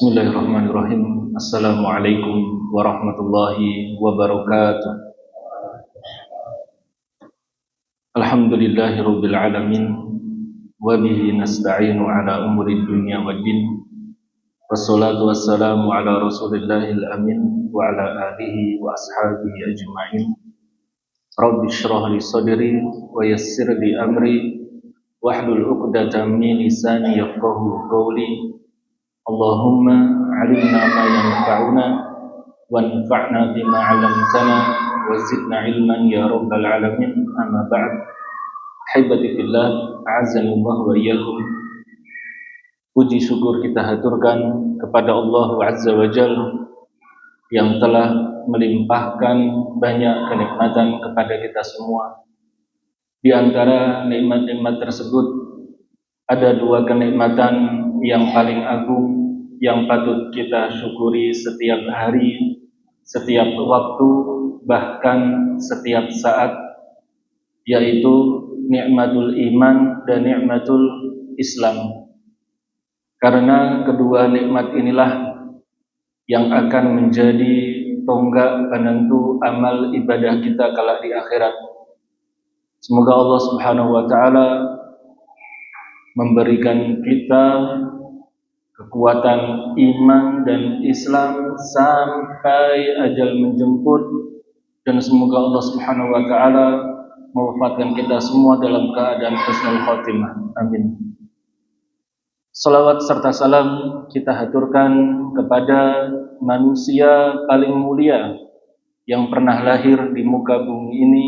Bismillahirrahmanirrahim. Assalamualaikum warahmatullahi wabarakatuh. Alhamdulillahirabbil alamin wa bihi nasta'inu ala umuri dunya waddin. Wassalatu wassalamu ala Rasulillahil amin wa ala alihi wa ashabihi ajma'in. Rabbi shrah li sadri wa yassir li amri wahlul 'uqdatam min lisani yafqahu qawli. Allahumma alimna ma yanfa'una wanfa'na bima 'allamtana wa zidna ilman ya rabbal alamin. Amma ba'd. Haibati fillah, a'azzanillah wa iyyakum. Puji syukur kita haturkan kepada Allah Azza wa Jalla yang telah melimpahkan banyak kenikmatan kepada kita semua. Di antara nikmat-nikmat tersebut ada dua kenikmatan yang paling agung yang patut kita syukuri setiap hari, setiap waktu, bahkan setiap saat, yaitu nikmatul iman dan nikmatul Islam. Karena kedua nikmat inilah yang akan menjadi tonggak penentu amal ibadah kita kelak di akhirat. Semoga Allah Subhanahu wa taala memberikan kita kekuatan iman dan Islam sampai ajal menjemput, dan semoga Allah Subhanahu wa taala mewafatkan kita semua dalam keadaan husnul khotimah. Amin. Salawat serta salam kita haturkan kepada manusia paling mulia yang pernah lahir di muka bumi ini,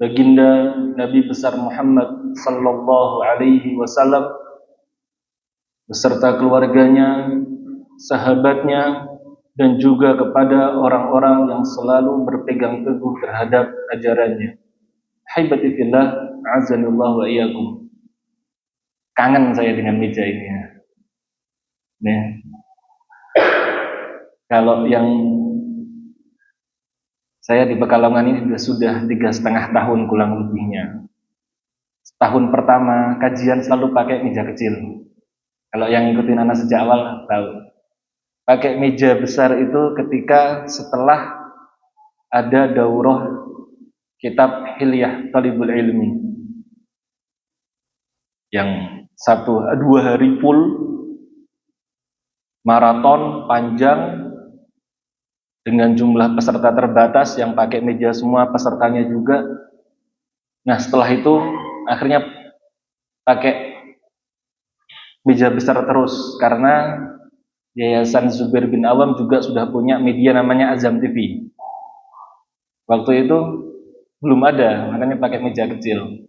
baginda Nabi besar Muhammad sallallahu alaihi wasallam beserta keluarganya, sahabatnya, dan juga kepada orang-orang yang selalu berpegang teguh terhadap ajarannya. Haibati fillah, a'azzanillah wa iyyakum. Kangen saya dengan meja ini ya. Nih. Kalau yang saya di Pekalongan ini sudah 3,5 tahun kurang lebihnya. Tahun pertama kajian selalu pakai meja kecil. Kalau yang ngikutin anak sejak awal tahu. Pakai meja besar itu ketika setelah ada daurah kitab Hilyah Talibul Ilmi yang 1-2 hari full maraton panjang dengan jumlah peserta terbatas yang pakai meja semua pesertanya juga. Nah setelah itu akhirnya pakai meja besar terus karena Yayasan Zubair bin Awam juga sudah punya media namanya Azam TV. Waktu itu belum ada, makanya pakai meja kecil.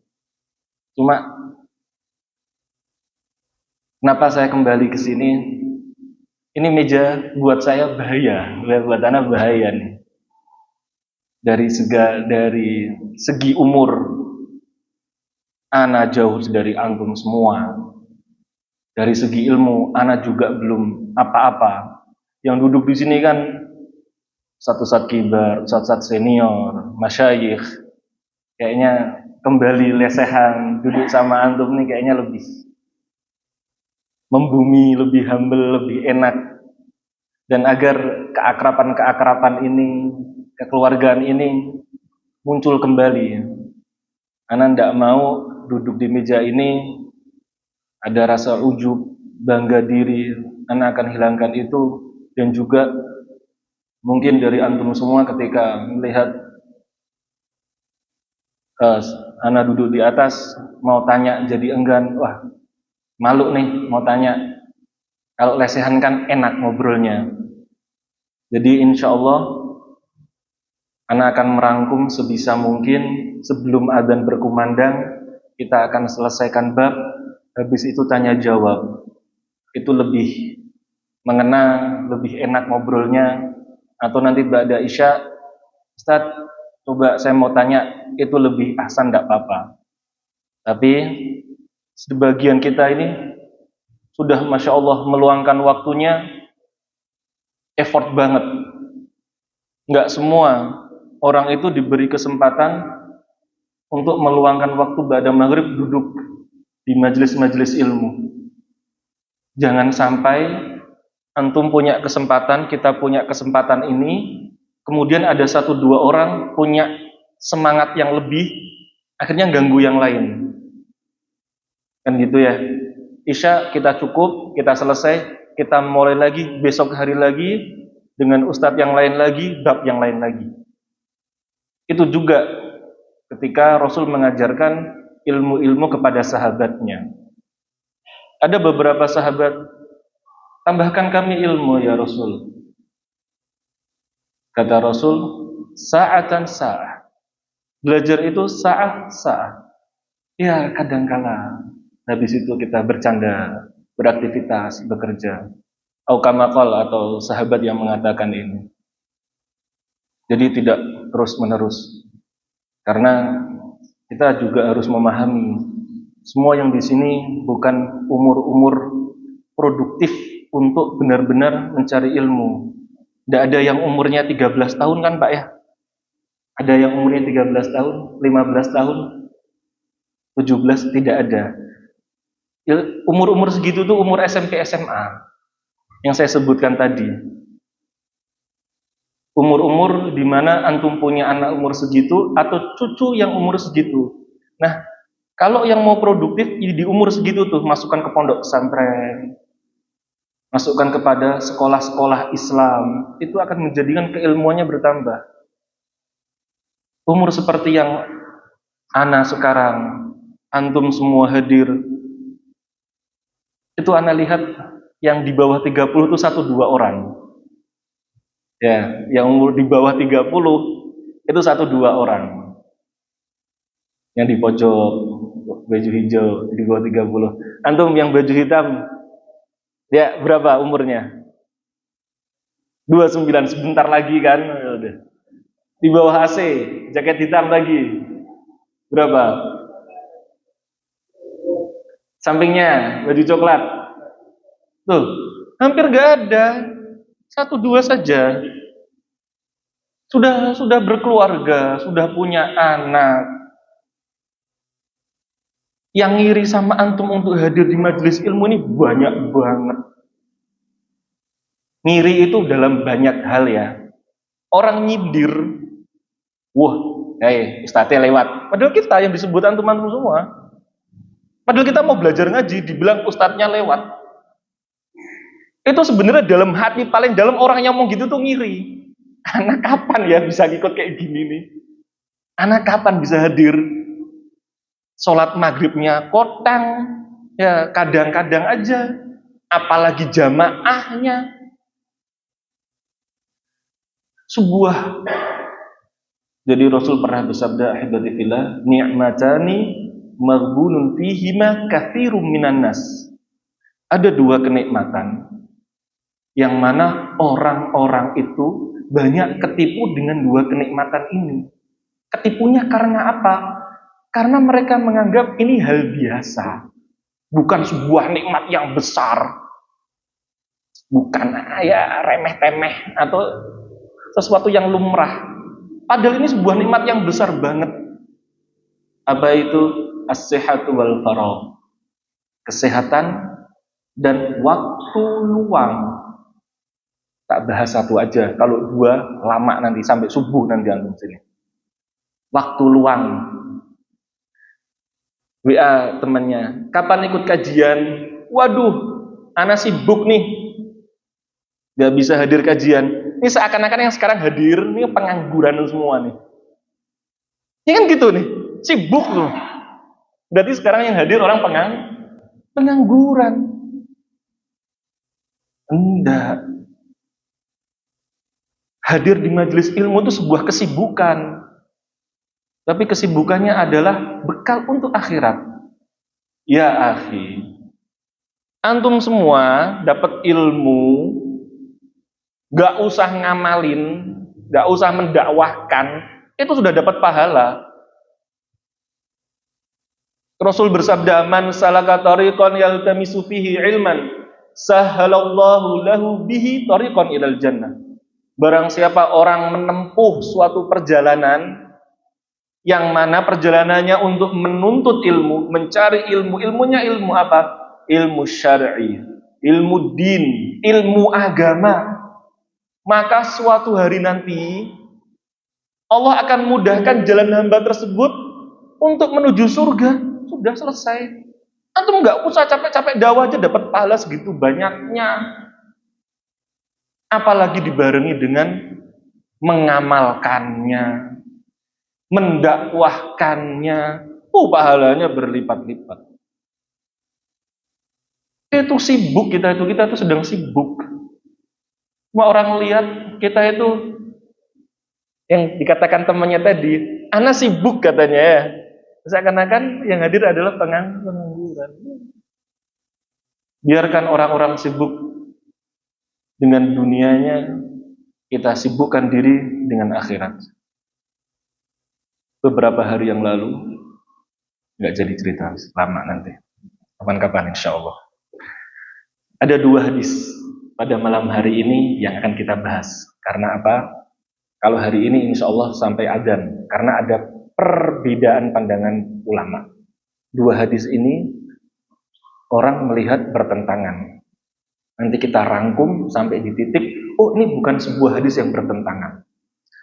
Cuma kenapa saya kembali ke sini? Ini meja buat saya bahaya, buat anak bahaya nih. Dari segi umur, anak jauh dari antum semua. Dari segi ilmu, anak juga belum apa-apa. Yang duduk di sini kan ustadz kibar, ustadz senior, masyayikh. Kayaknya kembali lesehan, duduk sama antum nih kayaknya lebih membumi, lebih humble, lebih enak. Dan agar keakraban ini, kekeluargaan ini muncul kembali. Anak tidak mau duduk di meja ini ada rasa ujub, bangga diri, anak akan hilangkan itu. Dan juga mungkin dari antum semua ketika melihat anak duduk di atas mau tanya jadi enggan, wah malu nih mau tanya. Kalau lesehan kan enak ngobrolnya. Jadi insya Allah anak akan merangkum sebisa mungkin sebelum adzan berkumandang. Kita akan selesaikan bab, habis itu tanya jawab. Itu lebih mengena, lebih enak ngobrolnya. Atau nanti ba'da isya, Ustaz, coba saya mau tanya, itu lebih ahsan, tidak apa-apa. Tapi sebagian kita ini sudah Masya Allah meluangkan waktunya, effort banget. Enggak semua orang itu diberi kesempatan untuk meluangkan waktu ba'da maghrib duduk di majelis-majelis ilmu. Jangan sampai Antum punya kesempatan, kita punya kesempatan ini, kemudian ada 1-2 orang punya semangat yang lebih, akhirnya ganggu yang lain. Kan gitu ya. Isya kita cukup, kita selesai, kita mulai lagi besok hari lagi dengan ustadz yang lain lagi, bab yang lain lagi. Itu juga ketika Rasul mengajarkan ilmu-ilmu kepada sahabatnya. Ada beberapa sahabat, tambahkan kami ilmu ya Rasul. Kata Rasul, sa'atan sa'ah. Belajar itu sa'ah. Ya kadangkala habis itu kita bercanda, beraktivitas, bekerja. Aukamakol atau sahabat yang mengatakan ini. Jadi tidak terus-menerus. Karena kita juga harus memahami semua yang di sini bukan umur-umur produktif untuk benar-benar mencari ilmu. Tidak ada yang umurnya 13 tahun kan Pak ya? Ada yang umurnya 13 tahun, 15 tahun, 17, tidak ada. Umur-umur segitu tuh umur SMP SMA yang saya sebutkan tadi. Umur-umur di mana antum punya anak umur segitu atau cucu yang umur segitu. Nah, kalau yang mau produktif di umur segitu tuh masukkan ke pondok pesantren, masukkan kepada sekolah-sekolah Islam, itu akan menjadikan keilmuannya bertambah. Umur seperti yang ana sekarang, antum semua hadir, itu ana lihat yang di bawah 30 itu 1-2 orang. Ya, yang umur di bawah 30 itu 1-2 orang. Yang di pojok baju hijau di bawah 30. Antum yang baju hitam, ya berapa umurnya? 29, sebentar lagi kan. Di bawah AC, jaket hitam lagi. Berapa? Sampingnya baju coklat. Tuh, hampir gak ada. 1-2 saja. Sudah berkeluarga, sudah punya anak. Yang ngiri sama antum untuk hadir di majelis ilmu ini banyak banget. Ngiri itu dalam banyak hal ya. Orang nyindir, wah, ustadznya lewat. Padahal kita yang disebut antum-antum semua. Padahal kita mau belajar ngaji, dibilang ustadznya lewat. Itu sebenarnya dalam hati paling dalam orang yang mau gitu tuh ngiri. Anak kapan ya bisa ikut kayak gini nih? Anak kapan bisa hadir? Sholat maghribnya kotang, ya kadang-kadang aja, apalagi jamaahnya. Jadi Rasul pernah bersabda, ahibati fillah, ni'matani maghbunun fihima katsirun minan nas. Ada 2 kenikmatan yang mana orang-orang itu banyak ketipu dengan 2 kenikmatan ini. Ketipunya karena apa? Karena mereka menganggap ini hal biasa, bukan sebuah nikmat yang besar, bukan ya remeh-temeh atau sesuatu yang lumrah. Padahal ini sebuah nikmat yang besar banget. Apa itu? As-sihhatu wal faragh. Kesehatan dan waktu luang. Tak bahas 1 aja, kalau 2 lama nanti sampai subuh nanti antum sini. Waktu luang. WA temannya, kapan ikut kajian? Waduh, ana sibuk nih, gak bisa hadir kajian. Ini seakan-akan yang sekarang hadir, ini pengangguran semua nih. Ini kan gitu nih, sibuk loh. Berarti sekarang yang hadir orang pengangguran. Enggak. Hadir di majelis ilmu itu sebuah kesibukan. Tapi kesibukannya adalah bekal untuk akhirat. Ya akhi, antum semua dapat ilmu, gak usah ngamalin, gak usah mendakwahkan, itu sudah dapat pahala. Rasul bersabda, man salaka tariqan yaltamisu fihi ilman, sahhalallahu lahu bihi tariqan ilal jannah. Barang siapa orang menempuh suatu perjalanan yang mana perjalanannya untuk menuntut ilmu, mencari ilmu, ilmunya ilmu apa? Ilmu syar'i. ilmu din, ilmu agama, maka suatu hari nanti Allah akan mudahkan jalan hamba tersebut untuk menuju surga. Sudah selesai. Antum nggak usah capek-capek dakwah aja dapat pahala segitu banyaknya. Apalagi dibarengi dengan mengamalkannya, mendakwahkannya. Pahalanya berlipat-lipat. Itu sibuk kita itu sedang sibuk. Semua orang lihat kita itu yang dikatakan temannya tadi, anak sibuk katanya ya. Seakan-akan yang hadir adalah pengangguran. Biarkan orang-orang sibuk dengan dunianya, kita sibukkan diri dengan akhirat. Beberapa hari yang lalu, nggak jadi cerita, lama nanti. Kapan-kapan insya Allah. Ada 2 hadis pada malam hari ini yang akan kita bahas. Karena apa? Kalau hari ini insya Allah sampai adzan, karena ada perbedaan pandangan ulama. 2 hadis ini orang melihat bertentangan. Nanti kita rangkum sampai di titik, ini bukan sebuah hadis yang bertentangan.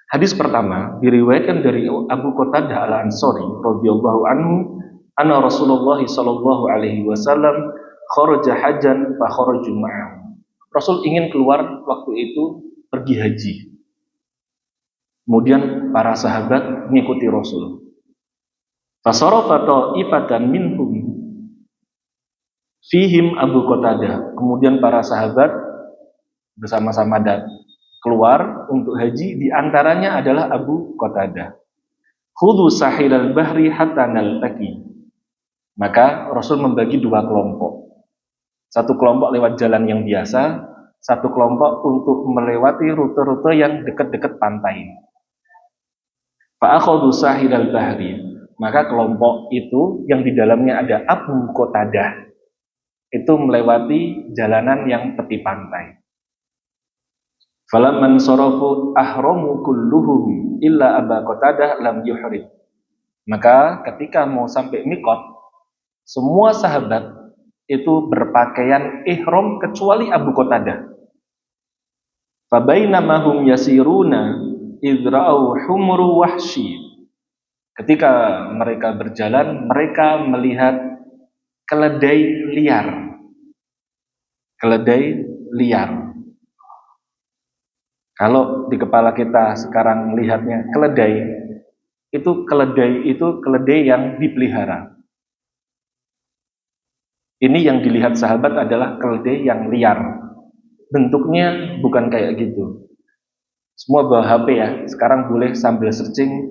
Hadis pertama diriwayatkan dari Abu Qatadah Al-Ansari radhiyallahu anhu, anna Rasulullah sallallahu alaihi wasallam kharaja hajjan fa kharaju ma'ahu. Rasul ingin keluar waktu itu pergi haji. Kemudian para sahabat mengikuti Rasul. Fasarafa ta'ifatan minhum fihim Abu Qatadah. Kemudian para sahabat bersama-sama keluar untuk haji, di antaranya adalah Abu Qatadah. Khudhu sahilal bahri hatta naltaqi. Maka Rasul membagi 2 kelompok. Satu kelompok lewat jalan yang biasa, satu kelompok untuk melewati rute-rute yang dekat-dekat pantai. Fa'akhudhu sahilal bahri. Maka kelompok itu yang di dalamnya ada Abu Qatadah itu melewati jalanan yang tepi pantai. Falamman sarafu ahramu kulluhum illa Abu Qatadah lam yuhrim. Maka ketika mau sampai miqat, semua sahabat itu berpakaian ihram kecuali Abu Qatadah. Fabainama hum yasiruna idra'u humru wahshi. Ketika mereka berjalan, mereka melihat keledai liar. Keledai liar. Kalau di kepala kita sekarang melihatnya keledai itu keledai yang dipelihara. Ini yang dilihat sahabat adalah keledai yang liar. Bentuknya bukan kayak gitu. Semua bawa HP ya. Sekarang boleh sambil searching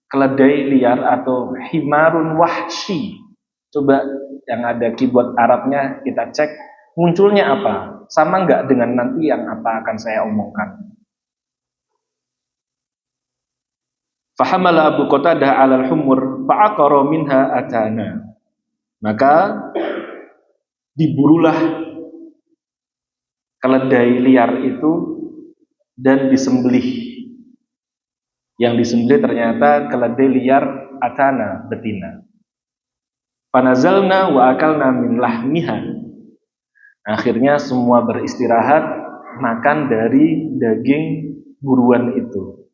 keledai liar atau himarun wahshi. Coba yang ada keyboard Arabnya kita cek, munculnya apa? Sama nggak dengan nanti yang apa akan saya omongkan. Fahamala Abu Qatadah 'alal humur fa'aqara minha atana. Maka diburulah keledai liar itu dan disembelih. Yang disembelih ternyata keledai liar atana, betina. Fanazalna wa akalna min lahmiha. Akhirnya semua beristirahat makan dari daging buruan itu.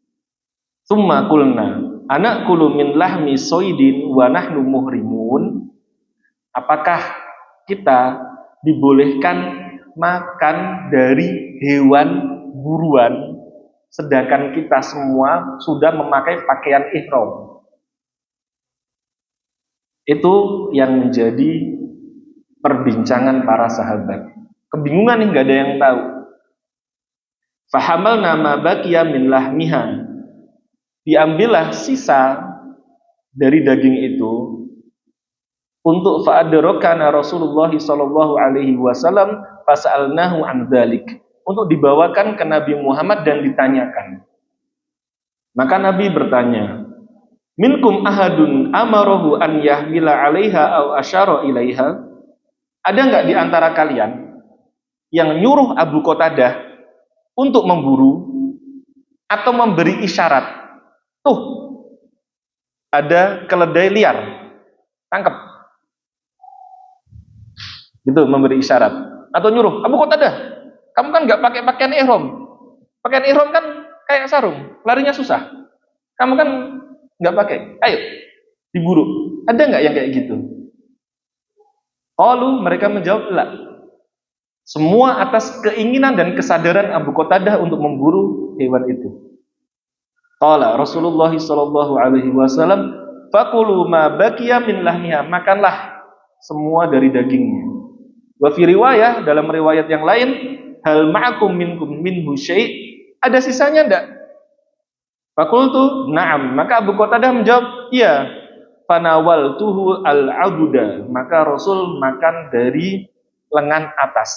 Tsumma qulna anakulu min lahmi soidin wa nahnu muhrimun. Apakah kita dibolehkan makan dari hewan buruan sedangkan kita semua sudah memakai pakaian ihram? Itu yang menjadi perbincangan para sahabat. Kebingungan nih, nggak ada yang tahu. Fahamalna ma baqiya min lahmiha. Diambillah sisa dari daging itu untuk fa'adrakana Rasulullah sallallahu alaihi wasallam fas'alnahu an dzalik, untuk dibawakan ke Nabi Muhammad dan ditanyakan. Maka Nabi bertanya, minkum ahadun amarahu an yahmila 'alaiha aw asyara ilaiha? Ada enggak di antara kalian yang nyuruh Abu Qatadah untuk memburu atau memberi isyarat? Tuh, ada keledai liar, tangkap. Gitu, memberi isyarat. atau nyuruh, Abu Qatadah, kamu kan nggak pakai pakaian ihram. Pakaian ihram kan kayak sarung, larinya susah. Kamu kan nggak pakai. Ayo, diburu. Ada nggak yang kayak gitu? Qalu, mereka menjawab, la. Semua atas keinginan dan kesadaran Abu Qatadah untuk memburu hewan itu. Qala Rasulullah sallallahu alaihi wasallam, "Fakulu ma baqiya min lahmiha." Makanlah semua dari dagingnya. Wa fi riwayah, dalam riwayat yang lain, hal ma'akum minhu syai'? Ada sisanya enggak? Fakultu, na'am. Maka Abu Qatadah menjawab, iya. Fanawaltuhu al-abuda. Maka Rasul makan dari lengan atas.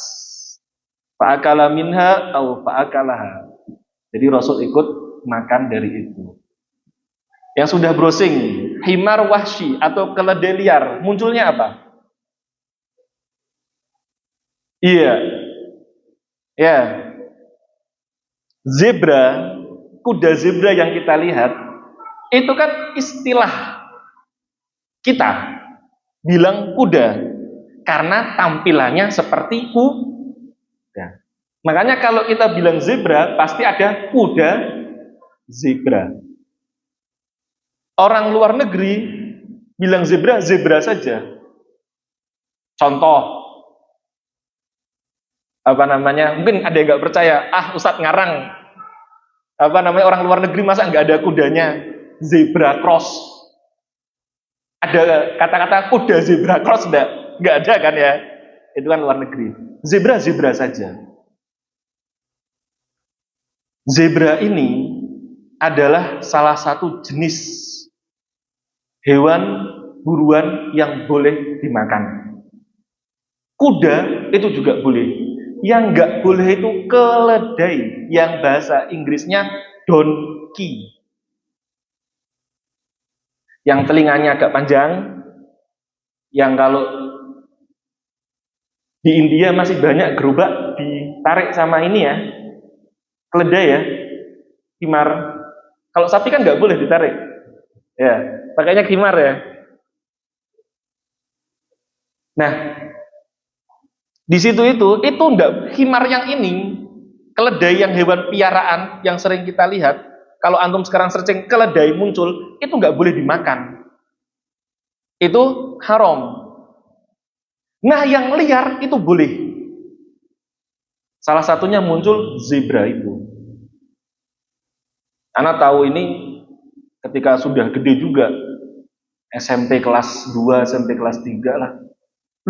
Fa'akala minha atau fa'akalaha. Jadi Rasul ikut makan dari itu. Yang sudah browsing, himar wahsy atau keledai liar, munculnya apa? Iya. Ya. Zebra, kuda zebra yang kita lihat, itu kan istilah kita bilang kuda karena tampilannya seperti kuda. Makanya kalau kita bilang zebra, pasti ada kuda zebra. Orang luar negeri bilang zebra, zebra saja. Contoh, mungkin ada yang nggak percaya, Ustadz ngarang, orang luar negeri masa nggak ada kudanya, zebra cross. Ada kata-kata kuda zebra cross nggak ada kan ya? Itu kan luar negeri. Zebra saja. Zebra ini adalah salah satu jenis hewan buruan yang boleh dimakan. Kuda itu juga boleh. Yang nggak boleh itu keledai, yang bahasa Inggrisnya donkey. Yang telinganya agak panjang, yang kalau di India masih banyak gerobak ditarik sama ini ya, keledai ya, khimar. Kalau sapi kan nggak boleh ditarik, ya, pakainya khimar ya. Nah, di situ itu enggak, khimar yang ini, keledai yang hewan piaraan yang sering kita lihat. Kalau antum sekarang searching keledai muncul, itu nggak boleh dimakan. Itu haram. Nah, yang liar itu boleh. Salah satunya muncul zebra itu. Anak tahu ini ketika sudah gede juga. SMP kelas 2, SMP kelas 3 lah.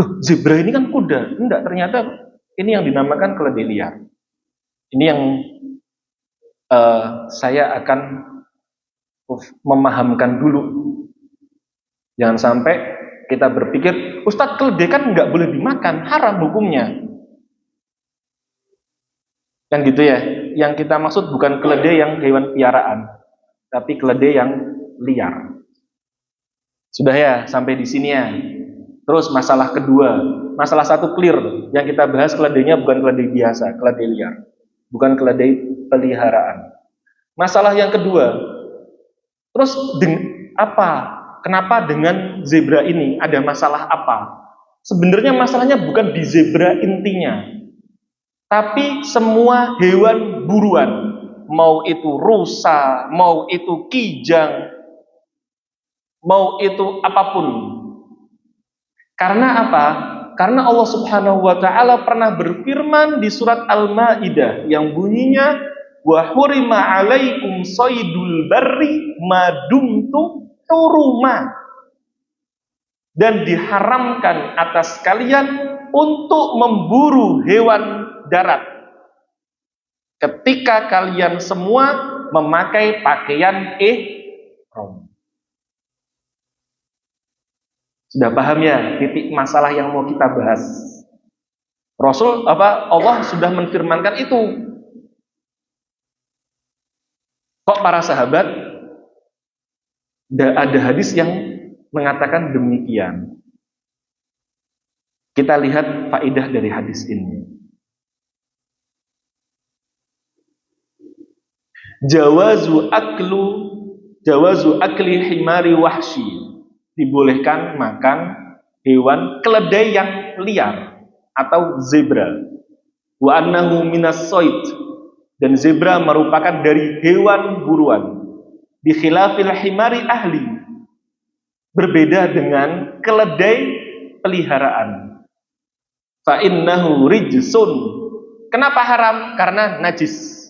Loh, zebra ini kan kuda. Enggak, ternyata ini yang dinamakan keledai liar. Ini yang saya akan memahamkan dulu. Jangan sampai kita berpikir, Ustadz, keledai kan nggak boleh dimakan, haram hukumnya. Yang gitu ya. Yang kita maksud bukan keledai yang hewan piaraan, tapi keledai yang liar. Sudah ya, sampai di sini ya. Terus masalah kedua, masalah satu clear. Yang kita bahas keledainya bukan keledai biasa, keledai liar. Bukan keledai peliharaan. Masalah yang kedua, terus kenapa dengan zebra ini ada masalah apa? Sebenarnya masalahnya bukan di zebra intinya, tapi semua hewan buruan, mau itu rusa, mau itu kijang, mau itu apapun. Karena apa? Karena Allah Subhanahu wa taala pernah berfirman di surat Al-Maidah yang bunyinya, wa hurima 'alaikum saydul barri ma dumtum huruma. Dan diharamkan atas kalian untuk memburu hewan darat ketika kalian semua memakai pakaian ihram. Sudah paham ya titik masalah yang mau kita bahas? Allah sudah menfirmankan itu. Kok para sahabat ada hadis yang mengatakan demikian? Kita lihat faedah dari hadis ini. Jawazu akli himari wahsy. Dibolehkan makan hewan keledai yang liar. atau zebra. Wa annahu minas soid, dan zebra merupakan dari hewan buruan. Bi khilafil himari ahli, berbeda dengan keledai peliharaan. Fa innahu rijsun. Kenapa haram? Karena najis.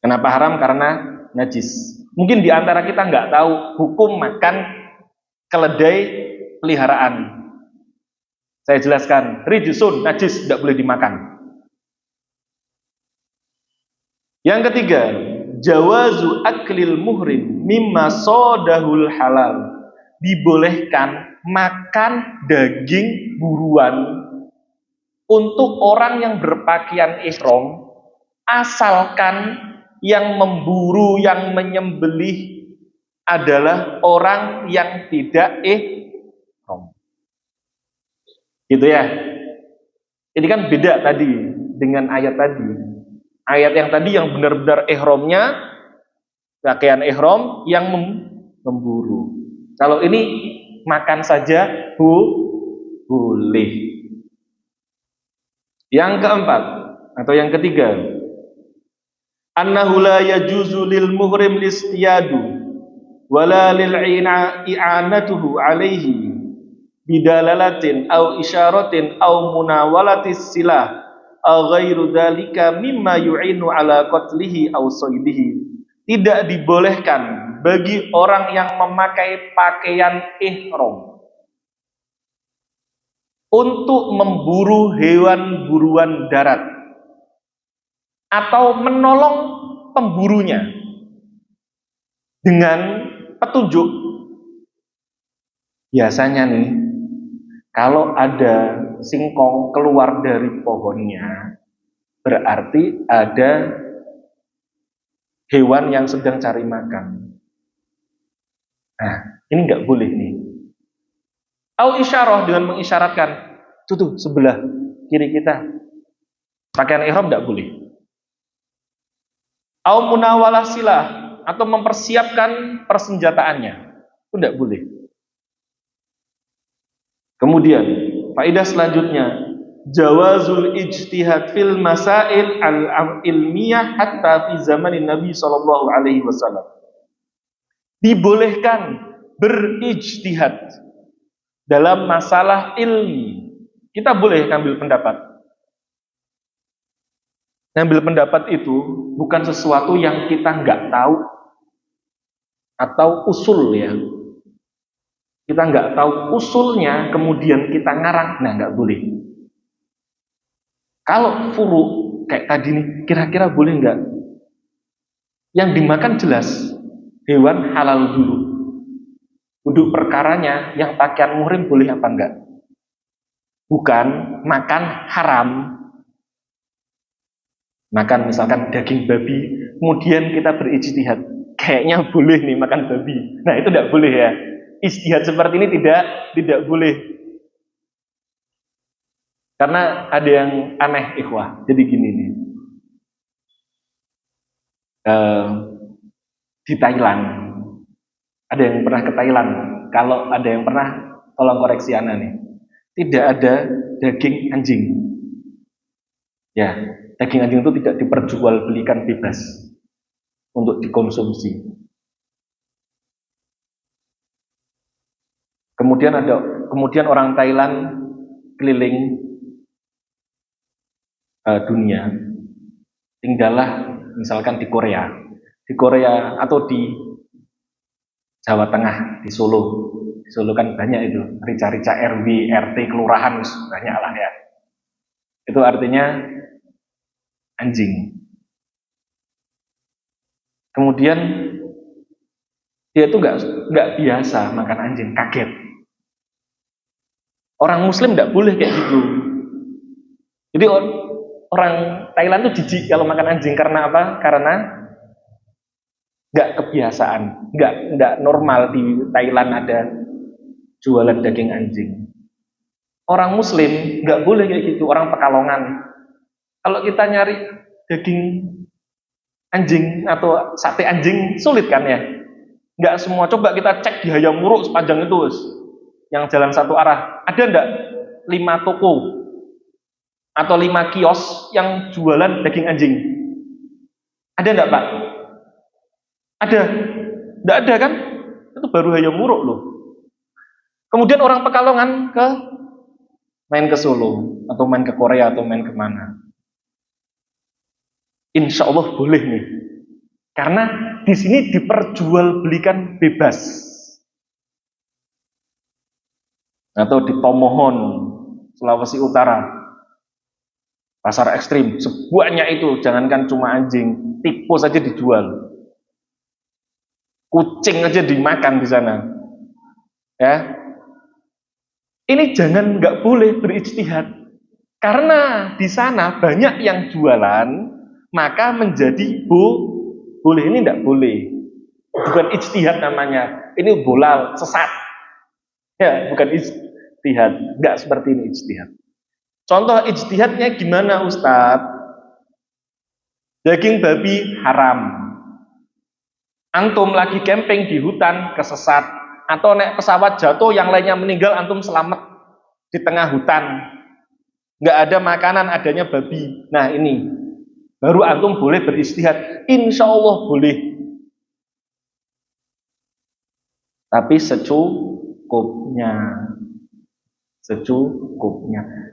Kenapa haram? Karena najis. Mungkin di antara kita nggak tahu hukum makan keledai peliharaan. Saya jelaskan, rijsun, najis, tidak boleh dimakan. Yang ketiga, jawazu aklil muhrim mimma sodahul halal. Dibolehkan makan daging buruan untuk orang yang berpakaian ihram, asalkan yang memburu, yang menyembelih adalah orang yang tidak ihram. Gitu ya. Ini kan beda tadi dengan ayat tadi. Ayat yang tadi yang benar-benar ihramnya, pakaian ihram yang memburu. Kalau ini makan saja boleh. Yang keempat atau yang ketiga, annahu la yajuzu lil muhrim listiyadu wala lil i'anatuhu alaihi bidalalatin au isyaratin au munawalatis silah au ghairu dzalika mimma yu'inu ala qatlihi au saydihi. Tidak dibolehkan bagi orang yang memakai pakaian ihram untuk memburu hewan buruan darat atau menolong pemburunya dengan petunjuk. Biasanya nih, kalau ada singkong keluar dari pohonnya, berarti ada hewan yang sedang cari makan. Nah, ini nggak boleh nih. Au isyarah, dengan mengisyaratkan, tuh sebelah kiri kita. Pakaian ihram nggak boleh. Au munawalah silah, atau mempersiapkan persenjataannya, itu tidak boleh. Kemudian faedah selanjutnya, jawazul ijtihad fil masail al-ilmiyah hatta fi zamanin Nabi sallallahu alaihi wasallam. Dibolehkan berijtihad dalam masalah ilmi. Kita boleh ngambil pendapat. Ngambil pendapat itu bukan sesuatu yang kita nggak tahu atau usul ya. Kita nggak tahu usulnya, kemudian kita ngarang, nah nggak boleh. Kalau furu kayak tadi nih, kira-kira boleh nggak? Yang dimakan jelas hewan halal dulu. Duduk perkaranya, yang pakaian muhrim boleh apa enggak? Bukan makan haram. Makan misalkan daging babi, kemudian kita berijtihad, kayaknya boleh nih makan babi. Nah itu tidak boleh ya. Ijtihad seperti ini tidak boleh. Karena ada yang aneh ikhwah. Jadi gini nih. Di Thailand, ada yang pernah ke Thailand? Kalau ada yang pernah, tolong koreksi ana nih. Tidak ada daging anjing. Ya, daging anjing itu tidak diperjualbelikan bebas untuk dikonsumsi. Kemudian orang Thailand keliling dunia, tinggallah misalkan di Korea atau di Jawa Tengah, di Solo. Di Solo kan banyak itu, rica-rica RW, RT, kelurahan, banyak lah ya. Itu artinya anjing. Kemudian dia itu nggak biasa makan anjing, kaget. Orang Muslim nggak boleh kayak gitu. Jadi orang Thailand tuh jijik kalau makan anjing. Karena apa? Karena nggak kebiasaan, nggak normal di Thailand ada jualan daging anjing. Orang Muslim nggak boleh kayak gitu. Orang Pekalongan. Kalau kita nyari daging anjing atau sate anjing sulit kan ya? Nggak semua. Coba kita cek di Hayam Wuruk sepanjang itu, yang jalan satu arah. Ada enggak 5 toko atau 5 kios yang jualan daging anjing? Ada enggak, Pak? Ada? Enggak ada kan? Itu baru hayam muruk loh. Kemudian orang Pekalongan main ke Solo atau main ke Korea atau main kemana? Insya Allah boleh nih, karena di sini diperjualbelikan bebas. Atau di Tomohon, Sulawesi Utara, pasar ekstrim, sebanyak itu, jangankan cuma anjing, tikus saja dijual, kucing aja dimakan di sana. Ya, ini jangan nggak boleh berijtihad, karena di sana banyak yang jualan. Maka menjadi boleh, ini tidak boleh, bukan ijtihad namanya, ini bolal, sesat ya, bukan ijtihad, nggak seperti ini ijtihad. Contoh ijtihadnya gimana Ustadz? Daging babi haram, antum lagi camping di hutan kesesat, atau naik pesawat jatuh yang lainnya meninggal, antum selamat di tengah hutan, nggak ada makanan, adanya babi. Nah ini baru antum boleh berijtihad, insya Allah boleh. Tapi secukupnya.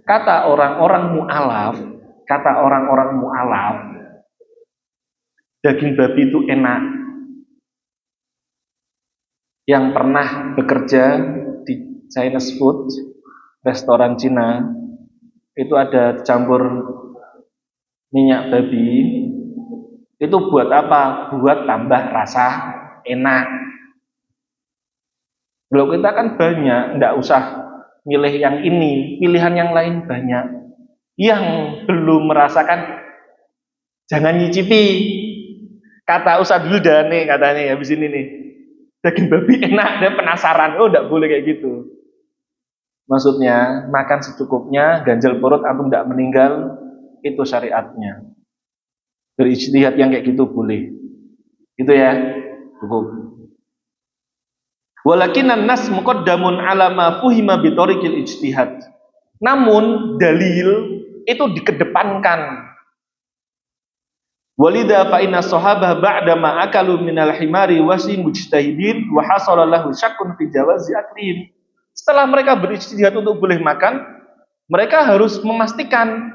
Kata orang-orang mu'alaf, daging babi itu enak. Yang pernah bekerja di Chinese food, restoran Cina, itu ada campur minyak babi, itu buat apa? Buat tambah rasa enak. Kalau kita kan banyak, tidak usah milih yang ini, pilihan yang lain banyak. Yang belum merasakan, jangan nyicipi. Kata Ustadz dulu dah nih, katanya habis ini nih, daging babi enak, dia penasaran. Oh, tidak boleh kayak gitu. Maksudnya makan secukupnya, ganjal perut, antum tidak meninggal. Itu syariatnya. Berijtihad yang kayak gitu boleh. Itu ya, cukup. Walakinan nas muqaddamun ala ma fuhima bi tariqil ijtihad. Namun dalil itu dikedepankan. Walidha fa inna sahabah ba'da ma akalu minal himari wasi mujtahidin wa hasala lahu syakkun fi jawazi aklihim. Setelah mereka berijtihad untuk boleh makan, mereka harus memastikan,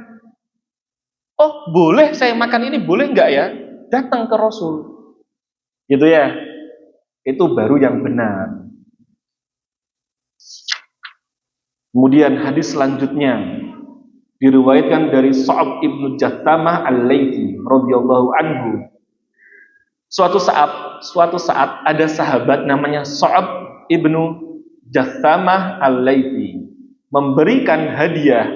oh boleh saya makan ini, boleh enggak ya? Datang ke Rasul. Gitu ya. Itu baru yang benar. Kemudian hadis selanjutnya diriwayatkan dari Sa'ab ibnu Jathamah al-Laythi radhiyallahu anhu. Suatu saat ada sahabat namanya Sa'ab ibnu Jathamah al-Laythi memberikan hadiah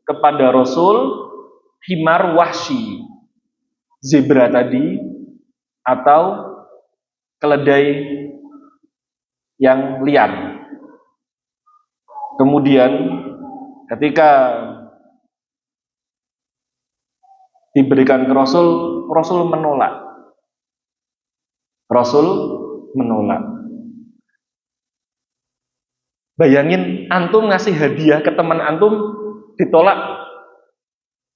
kepada Rasul himar wahsy, zebra tadi, atau keledai yang liar. Kemudian ketika diberikan ke Rasul, Rasul menolak. Bayangin antum ngasih hadiah ke teman antum, ditolak.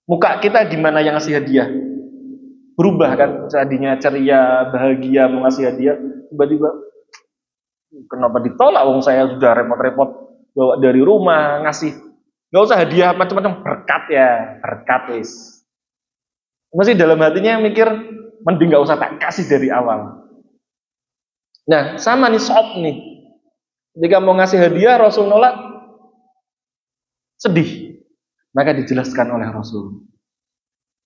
Muka kita gimana yang ngasih hadiah? Berubah kan? Tadinya ceria, bahagia mau ngasih hadiah, tiba-tiba kenapa ditolak? Wong saya sudah repot-repot bawa dari rumah ngasih. Nggak usah hadiah macam-macam, berkat ya, berkat wis. Masih dalam hatinya mikir, mending nggak usah tak kasih dari awal. Nah, sama nih Sa'ab nih. Ketika mau ngasih hadiah, Rasul nolak, sedih. Maka dijelaskan oleh Rasul,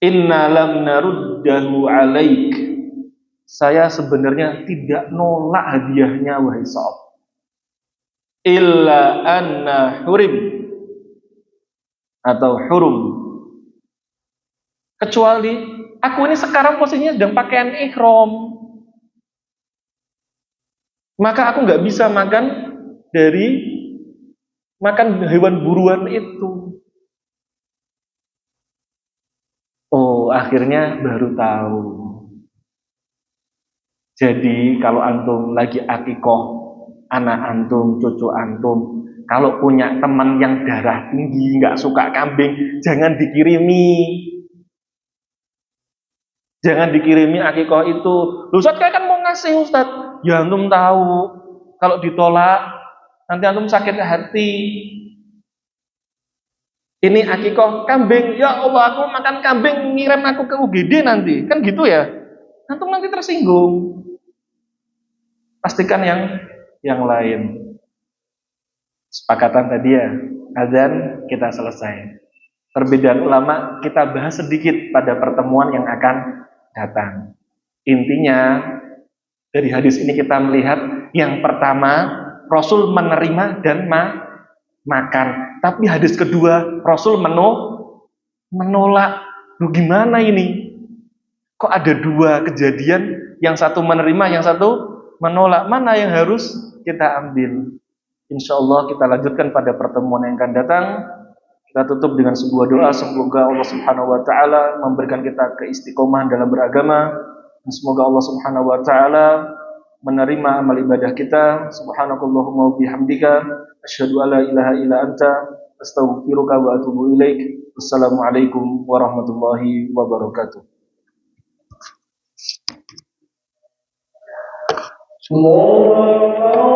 inna lam naruddahu alaik. Saya sebenarnya tidak nolak hadiahnya wahai Sa'ab. Illa anna hurim, atau hurum, kecuali aku ini sekarang posisinya sedang pakaian ihram, maka aku nggak bisa makan hewan buruan itu. Oh, akhirnya baru tahu. Jadi kalau antum lagi akikoh anak antum, cucu antum, Kalau punya teman yang darah tinggi, nggak suka kambing, jangan dikirimi. Jangan dikirimi akikoh itu. Ustaz kan mau ngasih Ustaz. Ya antum tahu, kalau ditolak nanti antum sakit hati. Ini akikoh kambing, ya Allah aku makan kambing, ngirim aku ke UGD nanti. Kan gitu ya. Antum nanti tersinggung. Pastikan yang lain. Sepakatan tadi ya, azan kita selesai. Perbedaan ulama kita bahas sedikit pada pertemuan yang akan datang. Intinya dari hadis ini kita melihat yang pertama Rasul menerima dan makan. Tapi hadis kedua Rasul menolak. Loh gimana ini? Kok ada dua kejadian, yang satu menerima, yang satu menolak? Mana yang harus kita ambil? Insya Allah kita lanjutkan pada pertemuan yang akan datang. Kita tutup dengan sebuah doa, semoga Allah Subhanahu wa taala memberikan kita keistiqomahan dalam beragama, dan semoga Allah Subhanahu wa taala menerima amal ibadah kita. Subhanakallahumma wa bihamdika asyhadu an la ilaha illa anta astaghfiruka wa atubu ilaik. Wassalamualaikum warahmatullahi wabarakatuh. Allahu